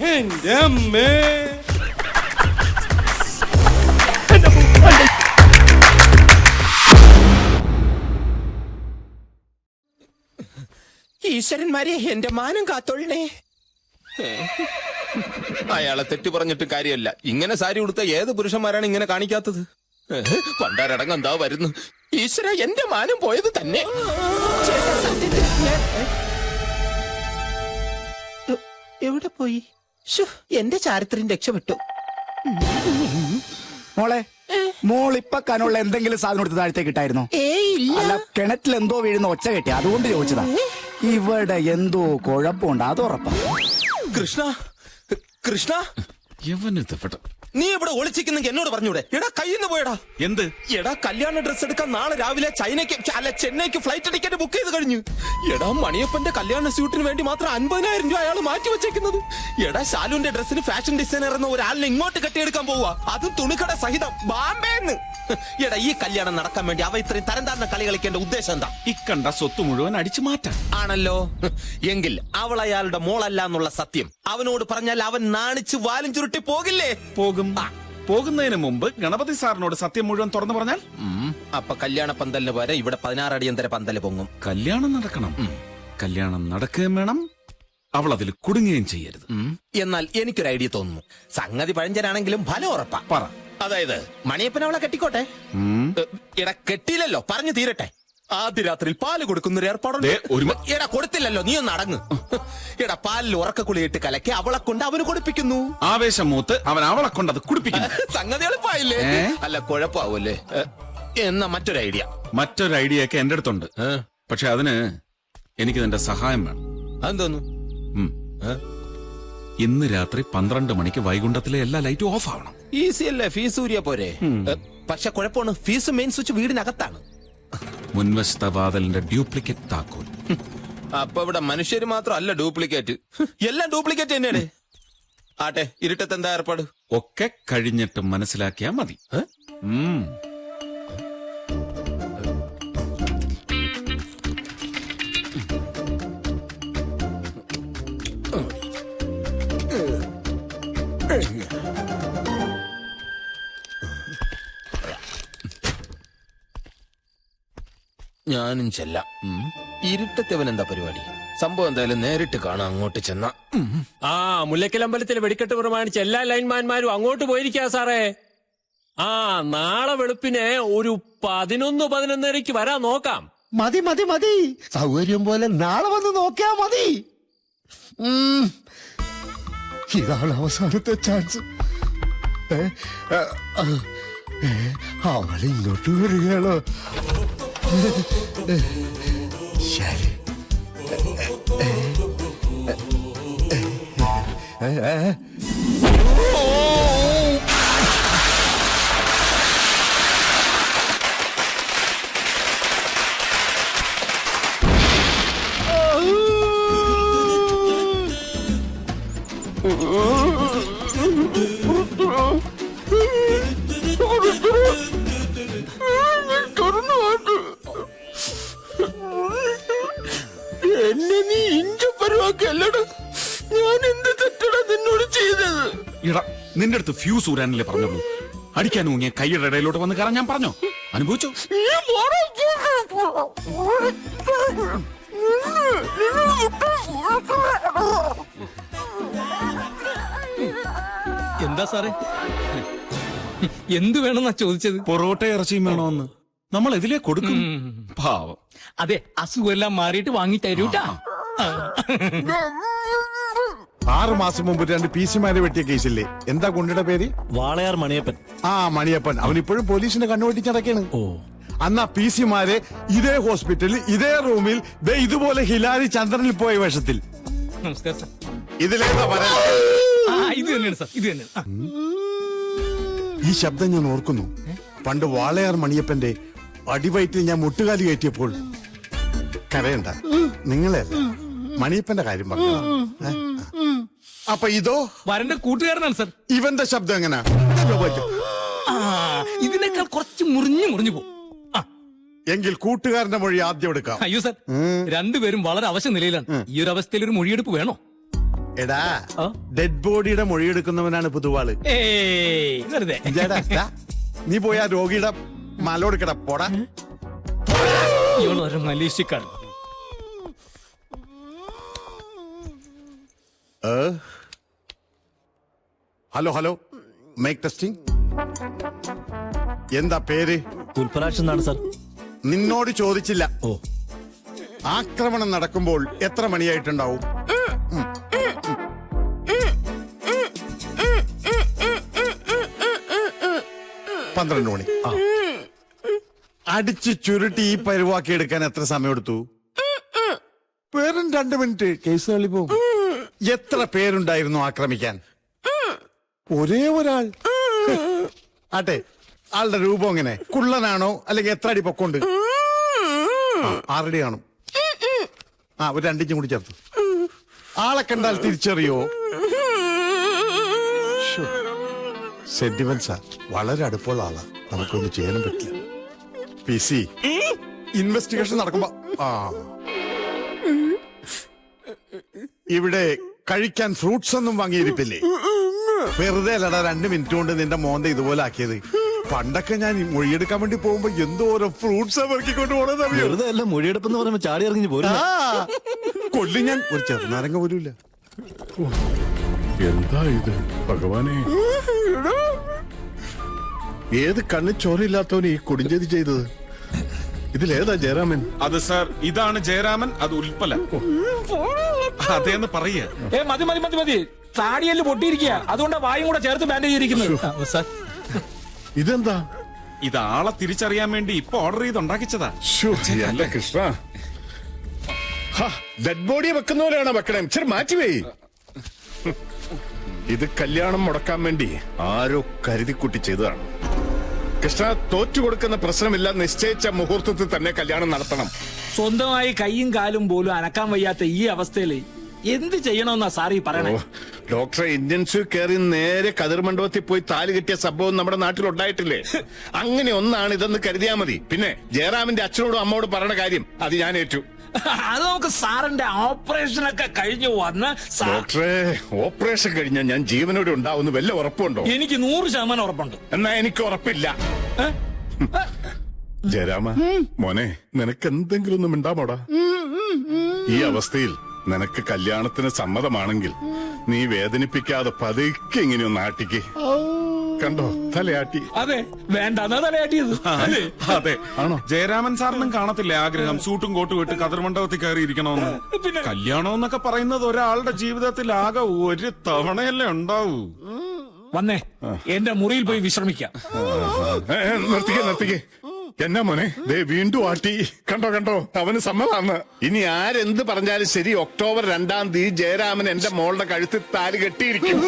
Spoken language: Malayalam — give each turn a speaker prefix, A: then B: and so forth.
A: എന്റെ അമ്മേ.
B: ഈശ്വരന്മാരെ, എന്റെ മാനം കാത്തോളണേ. അയാളെ തെറ്റു പറഞ്ഞിട്ട് കാര്യമല്ല. ഇങ്ങനെ സാരി ഉടുത്ത ഏത് പുരുഷന്മാരാണ് ഇങ്ങനെ കാണിക്കാത്തത്? പണ്ടാരടങ്ങ് എന്താ വരുന്നു. ഈശ്വര, എന്റെ മാനം പോയത് തന്നെ. എവിടെ പോയി? എന്റെ ചാരിത്രം രക്ഷപ്പെട്ടു.
C: മോളെ, മോളിപ്പ കനുള്ള എന്തെങ്കിലും സാധനം എടുത്ത് താഴത്തേക്ക് ഇട്ടായിരുന്നോ? അല്ല, കിണറ്റിൽ എന്തോ വീഴുന്ന ഒച്ച കെട്ടി, അതുകൊണ്ട് ചോദിച്ചതാ. ഇവിടെ എന്തോ കുഴപ്പമുണ്ട്, അത് ഉറപ്പാ.
B: കൃഷ്ണ, കൃഷ്ണ, നീ ഇവിടെ ഒളിച്ചിരിക്കുന്നെങ്കിൽ എന്നോട് പറഞ്ഞൂടെ? എടാ, കയ്യിന്ന് പോയടാ.
D: എന്ത്?
B: എടാ, കല്യാണ ഡ്രസ് എടുക്കാൻ നാളെ രാവിലെ ചെന്നൈക്ക് ഫ്ലൈറ്റ് ടിക്കറ്റ് ബുക്ക് ചെയ്ത് കഴിഞ്ഞു. എടാ, മണിയപ്പന്റെ കല്യാണ സ്യൂട്ടിന് വേണ്ടി മാത്രം 50,000 രൂപ അയാൾ മാറ്റി വെച്ചേക്കുന്നത്. എടാ, ശാലുവിന്റെ ഡ്രസ്സിന് ഫാഷൻ ഡിസൈനർ എന്ന ഒരാളിനെ ഇങ്ങോട്ട് കെട്ടിയെടുക്കാൻ പോവാ, അത് തുണിക്കട സഹിതം ബാംബേന്ന്. എടാ, ഈ കല്യാണം നടക്കാൻ വേണ്ടി അവ ഇത്രയും തരം താഴ്ന്ന കളി കളിക്കേണ്ട ഉദ്ദേശം എന്താ?
D: ഇക്കണ്ട സ്വത്ത് മുഴുവൻ അടിച്ചു മാറ്റാൻ
B: ആണല്ലോ. എങ്കിൽ അവൾ അയാളുടെ മോളല്ല എന്നുള്ള സത്യം അവനോട് പറഞ്ഞാൽ അവൻ നാണിച്ച് വാലും ചുരുട്ടി പോകില്ലേ?
D: പോകും. പോകുന്നതിന് മുമ്പ് ഗണപതി സാറിനോട് സത്യം മുഴുവൻ തുറന്നു പറഞ്ഞാൽ
B: അപ്പൊ കല്യാണ പന്തലിന് പോലെ ഇവിടെ 16 അടിയന്തര പന്തല് പൊങ്ങും.
D: കല്യാണം നടക്കണം. കല്യാണം നടക്കുകയും വേണം, അവൾ അതിൽ കുടുങ്ങുകയും ചെയ്യരുത്.
B: എന്നാൽ എനിക്കൊരു ഐഡിയ തോന്നുന്നു. സംഗതി പഴഞ്ചനാണെങ്കിലും ഫലം ഉറപ്പാ.
D: പറ.
B: അതായത് മണിയപ്പൻ അവളെ കെട്ടിക്കോട്ടെ. എടാ, കെട്ടിയില്ലല്ലോ, പറഞ്ഞു തീരട്ടെ. ആദ്യ രാത്രിയിൽ പാല് കൊടുക്കുന്നൊരു ഏർപ്പാടുണ്ട്. എടാ, കൊടുത്തില്ലല്ലോ, നീ ഒന്ന് അടങ്ങ്. എടാ, പാലിൽ ഉറക്കക്കുളിയിട്ട് കലക്കി അവളെ കൊണ്ട് അവന് കൊടുപ്പിക്കുന്നു.
D: ആവേശം മൂത്ത് അവൻ അവളെ കൊണ്ട് അത് കുടിപ്പിക്കുന്നു.
B: സംഗതി എളുപ്പമായില്ലേ? അല്ല, കുഴപ്പമാവൂല്ലേ? എന്നാ മറ്റൊരു ഐഡിയ.
D: മറ്റൊരു ഐഡിയ ഒക്കെ എന്റെ അടുത്തുണ്ട്. പക്ഷെ അതിന് എനിക്ക് നിന്റെ സഹായം വേണം.
B: അതെന്തോന്നു?
D: ഇന്ന് രാത്രി 12 മണിക്ക് വൈകുണ്ഠത്തിലെ എല്ലാ ലൈറ്റും ഓഫ് ആവണം.
B: ഈസി അല്ലേ? ഫീസ് ഊരിയ പോരെ. പക്ഷെ കുഴപ്പമാണ്, ഫീസ് മെയിൻ സ്വിച്ച് വീടിനകത്താണ്.
D: മുൻവശത്തെ വാതിലിന്റെ ഡ്യൂപ്ലിക്കേറ്റ് താക്കോൽ.
B: അപ്പൊ ഇവിടെ മനുഷ്യര് മാത്രമല്ല ഡ്യൂപ്ലിക്കേറ്റ്, എല്ലാം ഡ്യൂപ്ലിക്കേറ്റ് തന്നെയാണ്. ആട്ടെ, ഇരുട്ടത്ത് എന്താ ഏർപ്പാട്?
D: ഒക്കെ കഴിഞ്ഞിട്ട് മനസ്സിലാക്കിയാ മതി.
B: ഞാനും ചെല്ലാം. ഇരുട്ടത്തവൻ എന്താ പരിപാടി? സംഭവം എന്തായാലും നേരിട്ട് കാണാം. അങ്ങോട്ട് ചെന്ന
E: മുല്ലക്കലമ്പലത്തിൽ വെടിക്കെട്ട് പ്രമാണിച്ച് എല്ലാ ലൈൻമാൻമാരും അങ്ങോട്ട് പോയിരിക്കാ സാറേ. നാളെ വെളുപ്പിനെ ഒരു 11-11:30 വരാൻ നോക്കാം.
F: മതി മതി മതി, സൗകര്യം പോലെ നാളെ വന്ന് നോക്കിയാ മതി. ഇതാണ് അവസാനത്തെ ചാൻസ്. അവളിങ്ങോട്ട് വരികയാണോ? ശരി.
B: എന്നെ നീ ഇഞ്ച പരുവാക്കല്ലടാ. ഞാൻ എന്ത് തെറ്റടാ നിന്നോട് ചെയ്തത്?
D: ഇടാ, നിന്റെ അടുത്ത് ഫ്യൂസ് ഊരാനല്ലേ പറഞ്ഞോളൂ. അടിക്കാൻ ഊങ്ങിയ കൈയുടെ ഇടയിലോട്ട് വന്ന് കയറാൻ ഞാൻ പറഞ്ഞോ? അനുഭവിച്ചോ?
E: എന്താ സാറേ, എന്ത് വേണമെന്നാ ചോദിച്ചത്?
D: പൊറോട്ട ഇറച്ചിയും വേണോന്ന്. നമ്മൾ ഇതിലേ കൊടുക്കും. പാവം.
E: അതെ, അസുഖമെല്ലാം മാറിയിട്ട് വാങ്ങി തരൂട്ടാ.
F: 6 മാസം മുമ്പ് 2 PC-മാരെ വെട്ടിയ കേസില്ലേ? എന്താ ഗുണ്ടയുടെ പേര്?
G: വാളയാർ മണിയപ്പൻ.
F: മണിയപ്പൻ. അവൻ ഇപ്പോഴും പോലീസിന്റെ കണ്ണുവെട്ടിച്ച് നടക്കാണ്. അന്നാ PC-മാരെ ഇതേ ഹോസ്പിറ്റലിൽ ഇതേ റൂമിൽ ഇതുപോലെ ഹിലാരി ചന്ദ്രനിൽ പോയ വേഷത്തിൽ.
E: നമസ്കാരം സാർ.
F: ഇതിലേതാ പറയാ?
E: ഇത് തന്നെയാണ് സാർ, ഇത് തന്നെ.
F: ഈ ശബ്ദം ഞാൻ ഓർക്കുന്നു. പണ്ട് വാളയാർ മണിയപ്പന്റെ അടിവയറ്റിൽ ഞാൻ മുട്ടുകാലി കയറ്റിയപ്പോൾ. കരയണ്ട, നിങ്ങളെയല്ല, മണിയപ്പന്റെ കാര്യം പറഞ്ഞു. അപ്പൊ ഇതോ
E: വരന്റെ കൂട്ടുകാരനാണ് സാർ.
F: ഇവന്റെ ശബ്ദം എങ്ങനാ?
E: ഇതിനേക്കാൾ കുറച്ച് മുറിഞ്ഞു പോകും.
F: എങ്കിൽ കൂട്ടുകാരന്റെ മൊഴി ആദ്യം എടുക്കാം.
E: അയ്യോ സാർ, രണ്ടുപേരും വളരെ അവശ നിലയിലാണ്. ഈ ഒരു അവസ്ഥയിൽ ഒരു മൊഴിയെടുപ്പ് വേണോ?
F: എടാ ഡെഡ് ബോഡിയുടെ മൊഴിയെടുക്കുന്നവനാണ് പുതുവാള്.
E: ഏയ് വെറുതെ
F: ഇതാടാ, ദാ, നീ പോയി ആ രോഗിയുടെ മലോടുക്കട പോടാ.
E: ഇവളൊരു മലേഷ്യക്കാണ്.
F: Hello hello, mic testing. എന്താ പേര്?
A: പുൽപ്പരാജ് എന്നാണ് സാർ.
F: നിന്നോട് ചോദിച്ചില്ല.
A: ഓ,
F: ആക്രമണം നടക്കുമ്പോൾ എത്ര മണിയായിട്ടുണ്ടാവും? 12 മണി. അടിച്ച് ചുരുട്ടി ഈ പരുവാക്കി എടുക്കാൻ എത്ര സമയം എടുത്തു? വെറും 2 മിനിറ്റ്. കേസ് തള്ളിപ്പോകും. എത്ര പേരുണ്ടായിരുന്നു ആക്രമിക്കാൻ? ഒരേ ഒരാൾ. ആട്ടെ, ആളുടെ രൂപം എങ്ങനെ? കുള്ളനാണോ അല്ലെങ്കിൽ എത്ര അടി പൊക്കമുണ്ട്? 6 അടി കാണും. ഒരു 2 ഇഞ്ചും കൂടി ചേർത്തു. ആളെ കണ്ടാൽ തിരിച്ചറിയോ? സെന്റിമെന്റ്സാ. വളരെ അടുപ്പമുള്ള ആളാ. നമുക്കൊന്നും ചെയ്യാനും പറ്റില്ല. PC ഇൻവെസ്റ്റിഗേഷൻ നടക്കുമ്പോ ഇവിടെ കഴിക്കാൻ ഫ്രൂട്ട്സ് ഒന്നും വാങ്ങിയിരിപ്പില്ലേ? വെറുതെ അല്ലടാ 2 മിനിറ്റ് കൊണ്ട് നിന്റെ മോന്ത ഇതുപോലെ ആക്കിയത്. പണ്ടൊക്കെ ഞാൻ മൊഴിയെടുക്കാൻ വേണ്ടി പോകുമ്പോ എന്തോരം ഫ്രൂട്ട്സ് പെറുക്കിക്കൊണ്ട് പോണത്.
A: വെറുതെ അല്ല, മൊഴിയെടുപ്പ് എന്ന് പറയുമ്പോ ചാടി ഇറങ്ങി പോരും.
F: കൊല്ലി ഞാൻ ഒരു ചെറുനാരങ്ങ പോലുമില്ല.
G: എന്താ ഇത് ഭഗവാനെ? ഏത് കണ്ണ് ചോരയില്ലാത്തവന് ഈ കൊടുംചെയ്തി ചെയ്തത്? ഇതിലേതാ ജയരാമൻ?
D: അത് സാർ, ഇതാണ് ജയരാമൻ, അത് ഉൽപ്പല. അതേന്ന് പറയുക.
E: മതി മതി മതി മതി. താടിയെല്ലാം പൊട്ടിയിരിക്കുക, അതുകൊണ്ടാ വായും കൂടെ ചേർത്ത് ബാൻഡേജ് ചെയ്തിരിക്കുന്നത്. സാർ,
G: ഇതെന്താ?
D: ഇത് ആളെ തിരിച്ചറിയാൻ വേണ്ടി ഇപ്പൊ ഓർഡർ ചെയ്ത് ഉണ്ടാക്കിച്ചതാ.
G: അല്ല കൃഷ്ണ, ഡെഡ് ബോഡി വെക്കുന്നവരാണ് വെക്കണേ. ഇച്ചിരി മാറ്റിവേ. ഇത് കല്യാണം മുടക്കാൻ വേണ്ടി ആരോ കരുതിക്കുട്ടി ചെയ്തതാണ്. കൃഷ്ണ, തോറ്റു കൊടുക്കുന്ന പ്രശ്നമില്ല. നിശ്ചയിച്ച മുഹൂർത്തത്തിൽ തന്നെ കല്യാണം നടത്തണം.
E: സ്വന്തമായി കൈയും കാലും പോലും അനക്കാൻ വയ്യാത്ത ഈ അവസ്ഥയിൽ എന്ത് ചെയ്യണമെന്നാ സാർ ഈ പറയണേ?
G: ഡോക്ടറെ, ഇന്റൻസീവ് കെയറിൽ നേരെ കതിർ മണ്ഡപത്തിൽ പോയി താലി കെട്ടിയ സംഭവം നമ്മുടെ നാട്ടിൽ ഉണ്ടായിട്ടില്ലേ? അങ്ങനെ ഒന്നാണ് ഇതെന്ന് കരുതിയാ മതി. പിന്നെ ജയറാമിന്റെ അച്ഛനോടും അമ്മോടും പറയണ കാര്യം അത് ഞാൻ ഏറ്റു.
E: അത് നമുക്ക് സാറിന്റെ ഓപ്പറേഷൻ ഒക്കെ കഴിഞ്ഞു വന്ന്
G: ഡോക്ടറെ, ഓപ്പറേഷൻ കഴിഞ്ഞാൽ ഞാൻ ജീവനോടെ ഉണ്ടാവുന്ന വല്ല ഉറപ്പുണ്ടോ?
E: എനിക്ക് 100% ഉറപ്പുണ്ട്.
G: എന്നാ എനിക്ക് ഉറപ്പില്ല. ജയരാമ മോനെ, നിനക്ക് എന്തെങ്കിലും ഒന്നും ഉണ്ടാമോടാ? ഈ അവസ്ഥയിൽ നിനക്ക് കല്യാണത്തിന് സമ്മതമാണെങ്കിൽ നീ വേദനിപ്പിക്കാതെ പതുക്കെ ഇങ്ങനെയൊന്ന് ആട്ടിക്ക്. കണ്ടോ, തലയാട്ടി.
E: അതെ, വേണ്ട തലയാട്ടിയത്.
D: അതെ, ആണോ? ജയരാമൻ സാറിനും കാണത്തില്ലേ ആഗ്രഹം സൂട്ടും കോട്ടും ഇട്ട് കതിർ മണ്ഡപത്തിൽ കയറി ഇരിക്കണമെന്ന്?
E: പിന്നെ
D: കല്യാണം എന്നൊക്കെ പറയുന്നത് ഒരാളുടെ ജീവിതത്തിൽ ആകെ ഒരു തവണയല്ലേ ഉണ്ടാവൂ.
E: വന്നേ, എന്റെ മുറിയിൽ പോയി വിശ്രമിക്കാം.
G: നിർത്തിക്കേ. എന്നാ മോനെ, ദേ വീണ്ടും ആട്ടി. കണ്ടോ, അവന് സമ്മതമാണ്. ഇനി ആരെന്ത് പറഞ്ഞാലും ശരി, ഒക്ടോബർ 2 ജയരാമൻ എന്റെ മോളുടെ കഴുത്തിൽ താലി കെട്ടിയിരിക്കും.